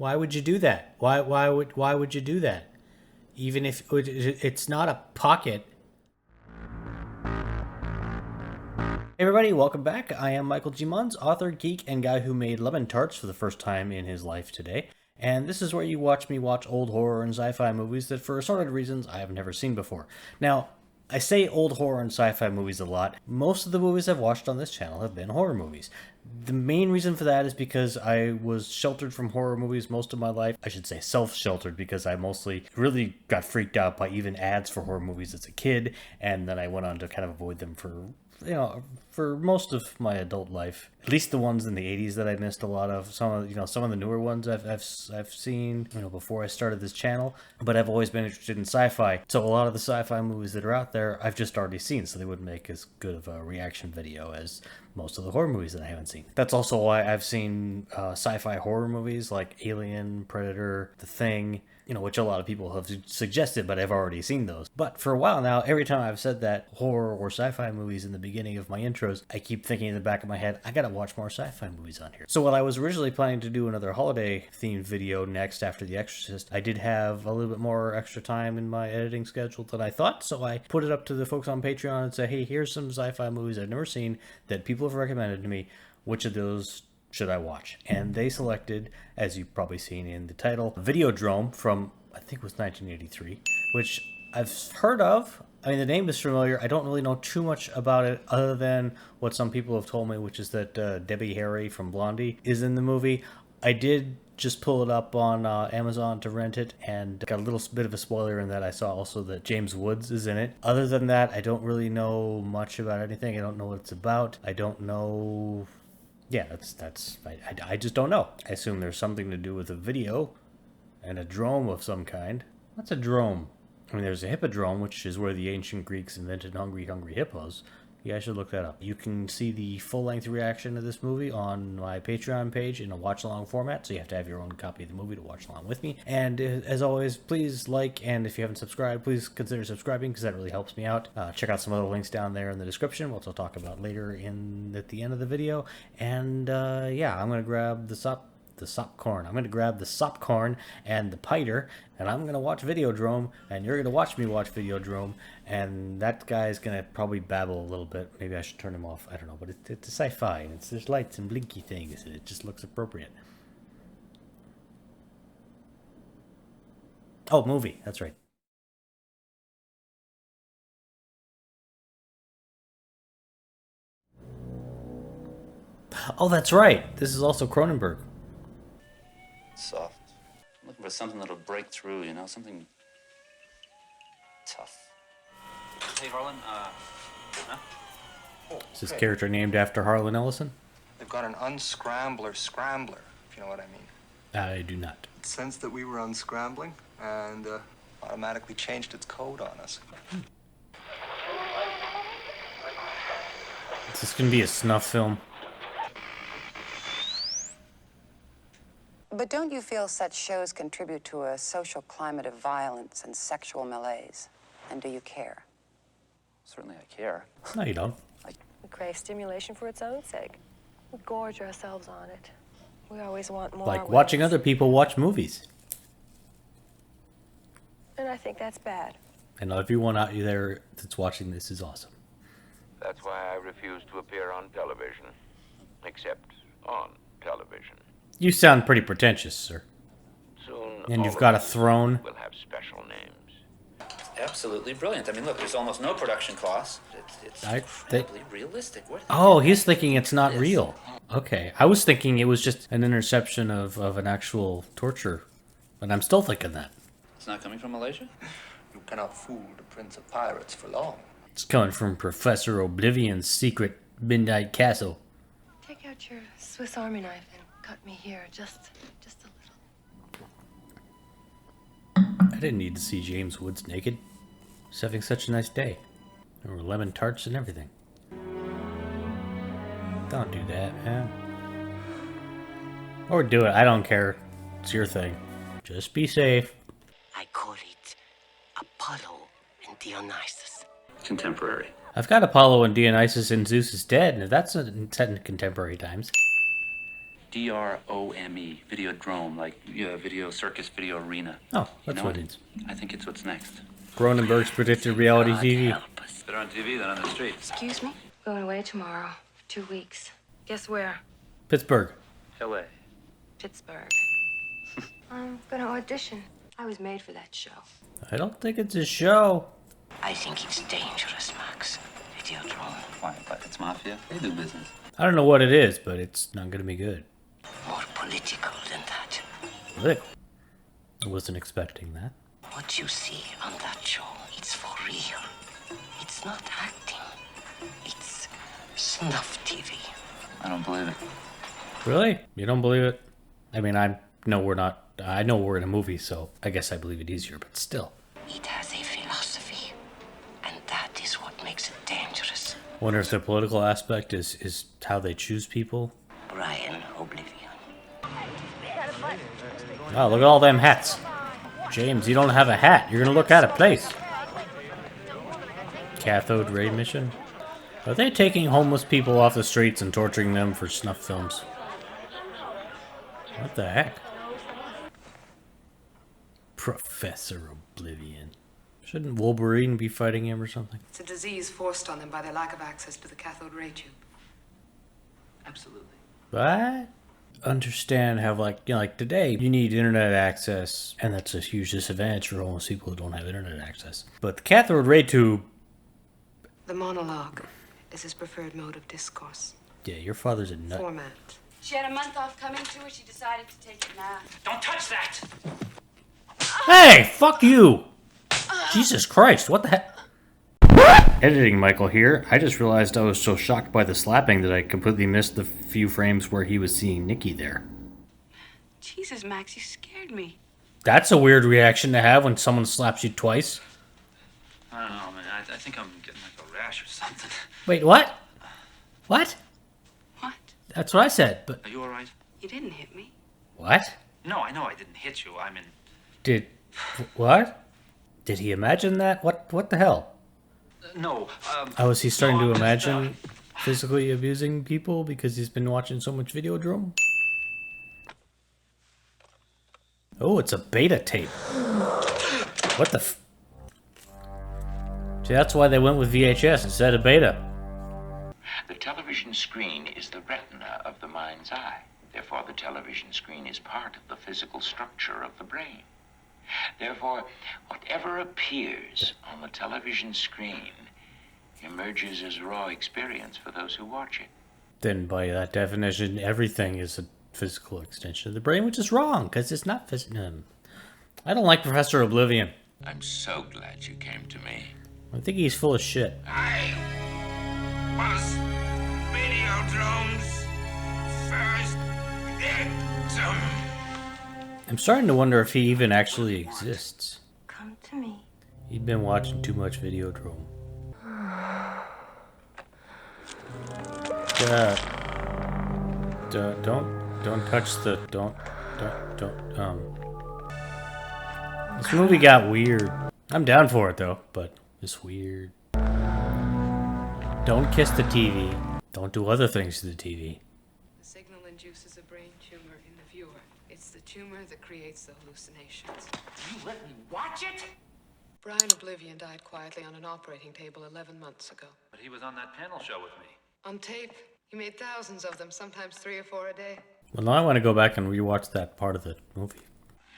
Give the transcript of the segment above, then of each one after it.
Why would you do that? Why would you do that? Even if it's not a pocket. Hey everybody, welcome back. I am Michael G. Munns, author, geek, and guy who made lemon tarts for the first time in his life today. And this is where you watch me watch old horror and sci-fi movies that for assorted reasons I have never seen before. Now, I say old horror and sci-fi movies a lot. Most of the movies I've watched on this channel have been horror movies. The main reason for that is because I was sheltered from horror movies most of my life. I should say self-sheltered, because I mostly really got freaked out by even ads for horror movies as a kid, and then I went on to kind of avoid them for most of my adult life. At least the ones in the 80s that I missed a lot of. Some of the newer ones I've seen, before I started this channel. But I've always been interested in sci-fi. So a lot of the sci-fi movies that are out there, I've just already seen, so they wouldn't make as good of a reaction video as most of the horror movies that I haven't seen. That's also why I've seen sci-fi horror movies like Alien, Predator, The Thing, which a lot of people have suggested, but I've already seen those. But for a while now, every time I've said that horror or sci-fi movies in the beginning of my intros, I keep thinking in the back of my head, I gotta watch more sci-fi movies on here. So while I was originally planning to do another holiday-themed video next after The Exorcist, I did have a little bit more extra time in my editing schedule than I thought, so I put it up to the folks on Patreon and said, hey, here's some sci-fi movies I've never seen that people have recommended to me. Which of those should I watch? And they selected, as you've probably seen in the title, Videodrome from, I think it was 1983, which I've heard of. I mean, the name is familiar. I don't really know too much about it other than what some people have told me, which is that Debbie Harry from Blondie is in the movie. I did just pull it up on Amazon to rent it, and got a little bit of a spoiler in that I saw also that James Woods is in it. Other than that, I don't really know much about anything. I don't know what it's about. I don't know. Yeah, I just don't know. I assume there's something to do with a video and a drome of some kind. What's a drome? I mean, there's a hippodrome, which is where the ancient Greeks invented hungry, hungry hippos. Yeah, I should look that up. You can see the full-length reaction to this movie on my Patreon page in a watch-along format, so you have to have your own copy of the movie to watch along with me. And as always, please like, and if you haven't subscribed, please consider subscribing, because that really helps me out. Check out some other links down there in the description, which I'll talk about later at the end of the video. And yeah, I'm going to grab the sopcorn. I'm going to grab the sopcorn and the piter, and I'm going to watch Videodrome, and you're going to watch me watch Videodrome, and that guy's going to probably babble a little bit. Maybe I should turn him off. I don't know, but it's a sci-fi, and there's lights and blinky things, and it just looks appropriate. Oh, movie. That's right. Oh, that's right. This is also Cronenberg. Soft. I'm looking for something that'll break through, something tough. Hey, Harlan, huh? Is this character named after Harlan Ellison? They've got an unscrambler scrambler, if you know what I mean. I do not. It sensed that we were unscrambling and automatically changed its code on us. Is this going to be a snuff film? But don't you feel such shows contribute to a social climate of violence and sexual malaise? And do you care? Certainly I care. No, you don't. We crave stimulation for its own sake. We gorge ourselves on it. We always want more. Like watching other people watch movies. And I think that's bad. And everyone out there that's watching this is awesome. That's why I refuse to appear on television. Except on television. You sound pretty pretentious, sir. Soon, And you've got a us throne. will have special names. It's absolutely brilliant. I mean, look, there's almost no production costs. It's incredibly realistic. Oh, he's thinking it's not real. Okay. I was thinking it was just an interception of an actual torture. But I'm still thinking that. It's not coming from Malaysia? You cannot fool the Prince of Pirates for long. It's coming from Professor Oblivion's secret midnight castle. Take out your Swiss Army knife and cut me here, just a little. I didn't need to see James Woods naked. He's having such a nice day. There were lemon tarts and everything. Don't do that, man. Or do it. I don't care. It's your thing. Just be safe. I call it Apollo and Dionysus. Contemporary. I've got Apollo and Dionysus and Zeus is dead, and that's set in contemporary times. Drome, Videodrome, like video circus, video arena. Oh, that's know what it is. I think it's what's next. Cronenberg's predicted reality God TV. help us. Better on TV than on the street. Excuse me? Going away tomorrow for 2 weeks. Guess where? Pittsburgh. L.A. Pittsburgh. I'm gonna audition. I was made for that show. I don't think it's a show. I think it's dangerous, Max. Videodrome. Why? But it's mafia. They do business. I don't know what it is, but it's not gonna be good. More political than that. Really? I wasn't expecting that. What you see on that show, it's for real. It's not acting. It's snuff TV. I don't believe it. Really? You don't believe it? I mean, I know we're in a movie, so I guess I believe it easier, but still. It has a philosophy, and that is what makes it dangerous. Wonder if the political aspect is how they choose people. Brian Oblivion. Oh, look at all them hats. James, you don't have a hat. You're gonna look out of place. Cathode ray mission? Are they taking homeless people off the streets and torturing them for snuff films? What the heck? Professor Oblivion. Shouldn't Wolverine be fighting him or something? It's a disease forced on them by their lack of access to the cathode ray tube. Absolutely. I understand how, like today, you need internet access, and that's a huge disadvantage for homeless people who don't have internet access. But the cathode ray tube, The monologue is his preferred mode of discourse. yeah, your father's a nut. Format. She had a month off coming to her. She decided to take it now. Don't touch that! Hey, fuck you! Jesus Christ, what the heck? Editing Michael here. I just realized I was so shocked by the slapping that I completely missed the few frames where he was seeing Nikki there. Jesus, Max, you scared me. That's a weird reaction to have when someone slaps you twice. I don't know, man. I think I'm getting like a rash or something. Wait, what? What? What? That's what I said, but... Are you alright? You didn't hit me. What? No, I know I didn't hit you. I mean... Did... What? Did he imagine that? What the hell? No, Oh, is he starting no, to I'm just, imagine physically abusing people because he's been watching so much Videodrome? Oh, it's a beta tape. What the f... See, that's why they went with VHS instead of beta. The television screen is the retina of the mind's eye. Therefore, the television screen is part of the physical structure of the brain. Therefore, whatever appears on the television screen emerges as raw experience for those who watch it. Then by that definition, everything is a physical extension of the brain, which is wrong, because it's not physical. I don't like Professor Oblivion. I'm so glad you came to me. I think he's full of shit. I was Videodrome's first victim. I'm starting to wonder if he even actually exists. Come to me. He'd been watching too much Videodrome. Don't touch the, don't, This movie got weird. I'm down for it though, but it's weird. Don't kiss the TV. Don't do other things to the TV. The signal induces a brain tumor in the viewer. It's the tumor that creates the hallucinations. You let me watch it? Brian Oblivion died quietly on an operating table 11 months ago. but he was on that panel show with me. On tape, he made thousands of them, sometimes 3 or 4 a day. Well, now I want to go back and rewatch that part of the movie.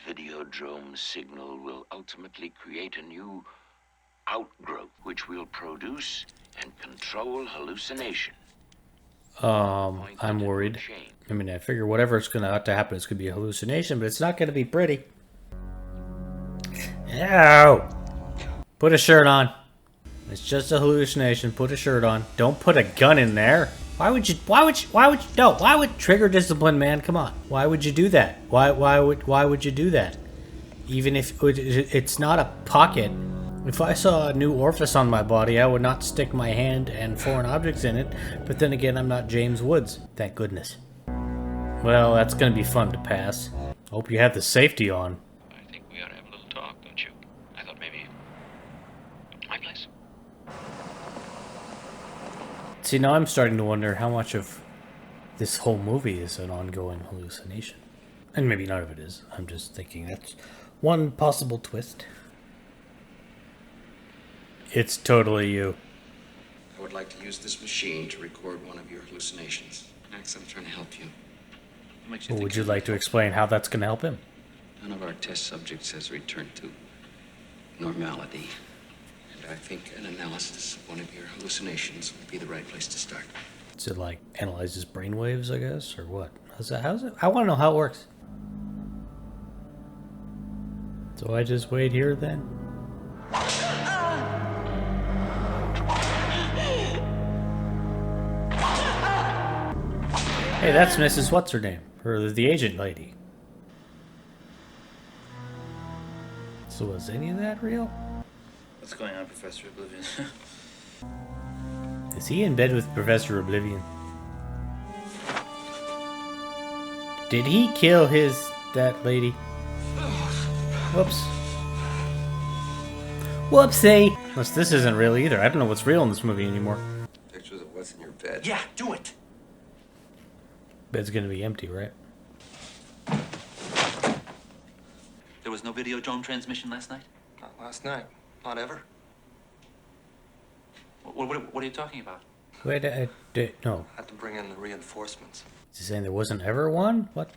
Videodrome signal will ultimately create a new outgrowth which will produce and control hallucination. I'm worried. I mean, I figure whatever's going to have to happen is going to be a hallucination, but it's not going to be pretty. Ow! Put a shirt on. It's just a hallucination. Put a shirt on. Don't put a gun in there. Why would trigger discipline, man? Come on. Why would you do that? Why would you do that? Even if it's not a pocket. If I saw a new orifice on my body, I would not stick my hand and foreign objects in it. But then again, I'm not James Woods. Thank goodness. Well, that's going to be fun to pass. Hope you have the safety on. I think we ought to have a little talk, don't you? I thought maybe my place. See, now I'm starting to wonder how much of this whole movie is an ongoing hallucination. And maybe none of it is. I'm just thinking that's one possible twist. It's totally you. I would like to use this machine to record one of your hallucinations. Max, I'm trying to help you. Well, would you like to explain how that's going to help him? None of our test subjects has returned to normality. And I think an analysis of one of your hallucinations would be the right place to start. Is it like analyzes brainwaves, I guess, or what? How's it? I want to know how it works. So I just wait here then? Hey, that's Mrs. What's her name? Or the agent lady. So was any of that real? What's going on, Professor Oblivion? Is he in bed with Professor Oblivion? Did he kill that lady? Whoops. Whoopsie! Unless this isn't real either. I don't know what's real in this movie anymore. Pictures of what's in your bed. Yeah, do it! Bed's gonna be empty, right? There was no Videodrome transmission last night? Not last night. Not ever. What are you talking about? Wait, no. Had to bring in the reinforcements. Is he saying there wasn't ever one? What?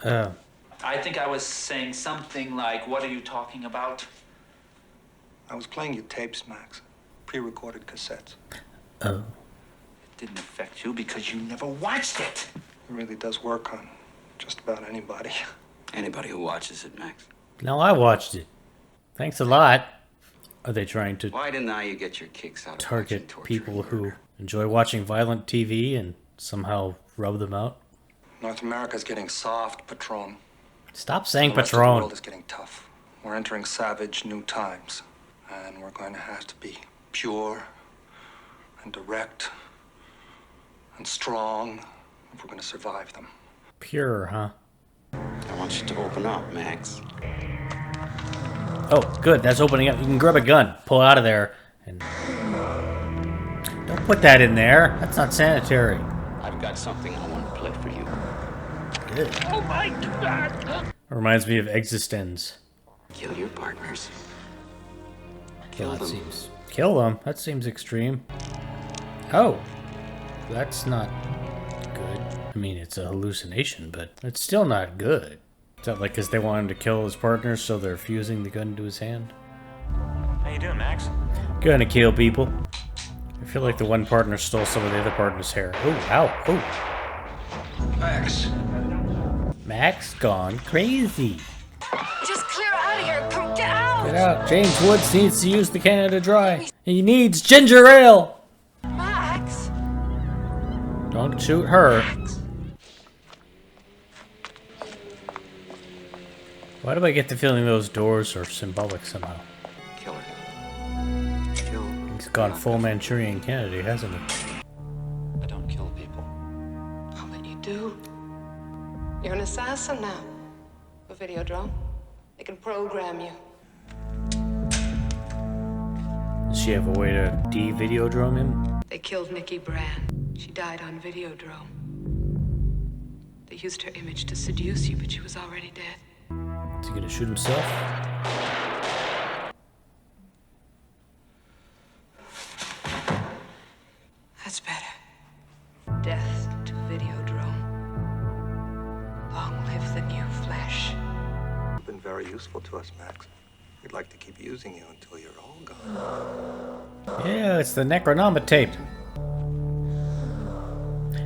I think I was saying something like, what are you talking about? I was playing you tapes, Max. Pre-recorded cassettes. Oh. It didn't affect you because you never watched it. It really does work on just about anybody. Anybody who watches it, Max. No, I watched it. Thanks a lot. Are they trying to Why deny you get your kicks out of target watching torture people and who murder? enjoy watching violent TV and somehow rub them out? North America's getting soft, Patron. Stop saying The rest of the Patron. world is getting tough. We're entering savage new times. And we're going to have to be pure and direct and strong if we're going to survive them. Pure, huh? I want you to open up, Max. Oh, good. That's opening up. You can grab a gun, pull it out of there, and don't put that in there. That's not sanitary. I've got something I want to play for you. Good. Oh my God! Reminds me of Existence. Kill your partners. Well, Kill that them. seems kill them. That seems extreme. Oh, that's not good. I mean, it's a hallucination, but it's still not good. Is that like because they want him to kill his partner, so they're fusing the gun to his hand? How you doing, Max? Gonna kill people. I feel like the one partner stole some of the other partner's hair. Oh, ow, oh. Max. Max gone crazy. Just clear out of here. Come get out. Get out. James Woods needs to use the Canada Dry. He needs ginger ale. Max. Don't shoot her. Why do I get the feeling those doors are symbolic somehow? Kill her. Kill. He's gone full Manchurian Candidate, hasn't he? I don't kill people. Oh, but you do. You're an assassin now. A Videodrome. They can program you. Does she have a way to de-Videodrome him? They killed Nikki Brand. She died on Videodrome. They used her image to seduce you, but she was already dead. Is he gonna shoot himself? That's better. Death to Videodrome. Long live the new flesh. You've been very useful to us, Max. We'd like to keep using you until you're all gone. Yeah, it's the Necronoma tape.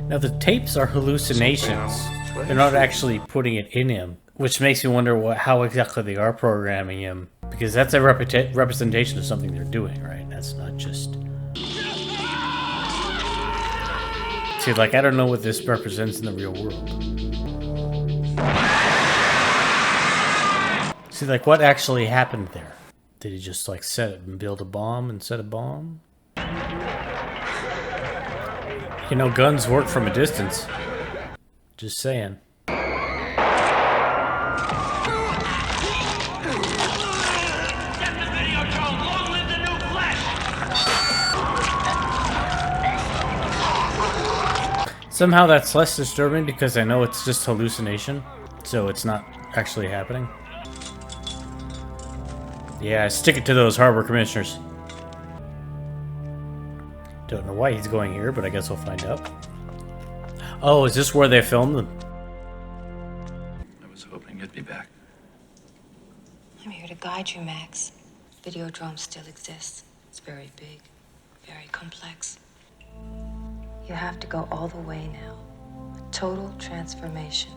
Now the tapes are hallucinations. They're not actually putting it in him, which makes me wonder how exactly they are programming him. Because that's a representation of something they're doing, right? That's not just... See, like, I don't know what this represents in the real world. See, like, what actually happened there? Did he just, like, set it and build a bomb and set a bomb? You know, guns work from a distance. Just saying. Somehow that's less disturbing because I know it's just hallucination, so it's not actually happening. Yeah, stick it to those harbor commissioners. Don't know why he's going here, but I guess we'll find out. Oh, is this where they filmed them? I was hoping you'd be back. I'm here to guide you, Max. Videodrome still exists. It's very big, very complex. You have to go all the way now. A total transformation.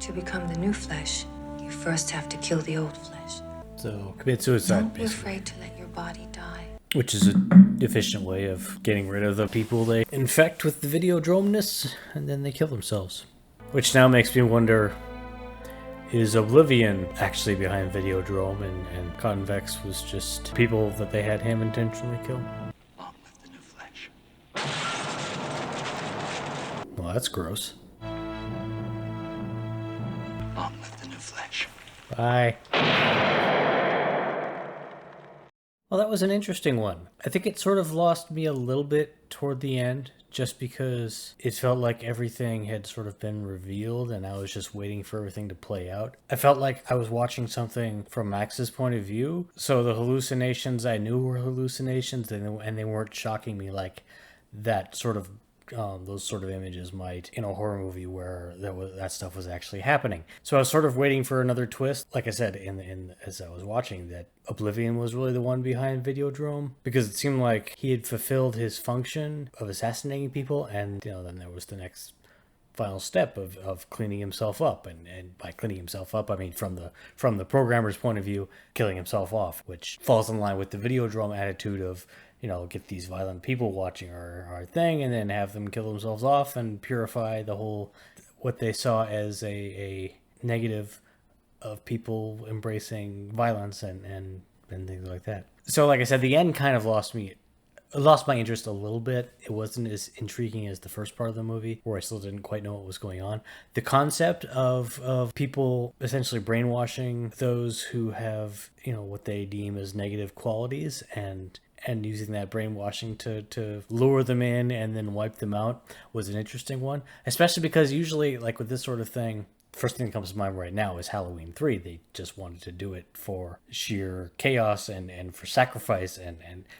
To become the new flesh, you first have to kill the old flesh. So, commit suicide, Don't be basically. afraid to let your body die. Which is an efficient way of getting rid of the people they infect with the Videodromeness, and then they kill themselves. Which now makes me wonder, is Oblivion actually behind Videodrome, and Convex was just people that they had him intentionally kill? Long live the new flesh. Well, that's gross. Long live the new flesh. Bye. Well, that was an interesting one. I think it sort of lost me a little bit toward the end, just because it felt like everything had sort of been revealed and I was just waiting for everything to play out. I felt like I was watching something from Max's point of view, so the hallucinations I knew were hallucinations, and they weren't shocking me like that sort of those sort of images might in a horror movie where that stuff was actually happening. So I was sort of waiting for another twist. Like I said, as I was watching, that Oblivion was really the one behind Videodrome, because it seemed like he had fulfilled his function of assassinating people, and then there was the next final step of cleaning himself up, and by cleaning himself up I mean from the programmer's point of view, killing himself off, which falls in line with the Videodrome attitude of get these violent people watching our thing and then have them kill themselves off and purify the whole, what they saw as a negative of people embracing violence and things like that. So like I said, the end kind of lost my interest a little bit. It wasn't as intriguing as the first part of the movie, where I still didn't quite know what was going on. The concept of people essentially brainwashing those who have, what they deem as negative qualities, and using that brainwashing to lure them in and then wipe them out was an interesting one, especially because usually, like with this sort of thing, first thing that comes to mind right now is Halloween 3. They just wanted to do it for sheer chaos and for sacrifice,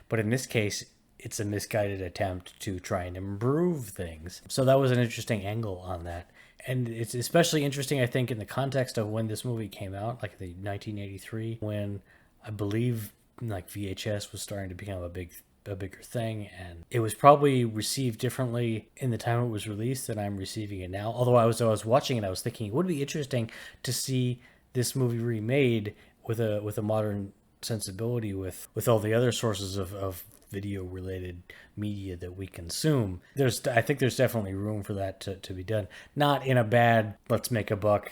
but in this case, it's a misguided attempt to try and improve things. So that was an interesting angle on that. And it's especially interesting, I think, in the context of when this movie came out, like the 1983, when I believe like VHS was starting to become a bigger thing, and it was probably received differently in the time it was released than I'm receiving it now. Although I was watching it, I was thinking it would be interesting to see this movie remade with a modern sensibility, with all the other sources of video related media that we consume. I think there's definitely room for that to be done. Not in a bad, let's make a buck,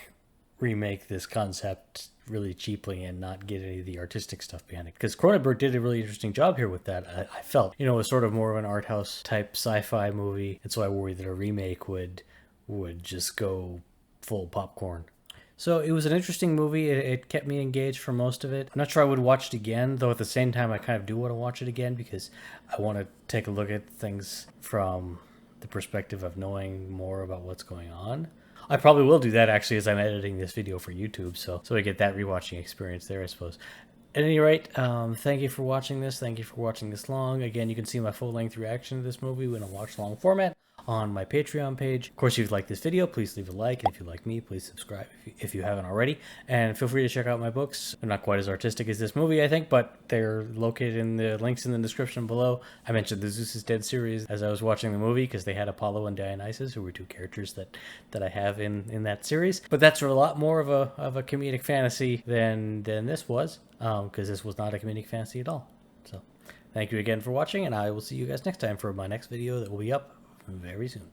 remake this concept really cheaply and not get any of the artistic stuff behind it. Because Cronenberg did a really interesting job here with that, I felt. It was sort of more of an art house type sci-fi movie, and so I worried that a remake would just go full popcorn. So it was an interesting movie. It kept me engaged for most of it. I'm not sure I would watch it again, though at the same time I kind of do want to watch it again, because I want to take a look at things from the perspective of knowing more about what's going on. I probably will do that actually as I'm editing this video for YouTube, so I get that rewatching experience there, I suppose. At any rate, thank you for watching this. Thank you for watching this long. Again, you can see my full-length reaction to this movie in a watch-long format on my Patreon page. Of course, if you like this video, please leave a like, and if you like me, please subscribe if you haven't already. And feel free to check out my books. They're not quite as artistic as this movie, I think, but they're located in the links in the description below. I mentioned the Zeus is Dead series as I was watching the movie, because they had Apollo and Dionysus, who were two characters that I have in that series. But that's a lot more of a comedic fantasy than this was, because this was not a comedic fantasy at all. So thank you again for watching, and I will see you guys next time for my next video that will be up very soon.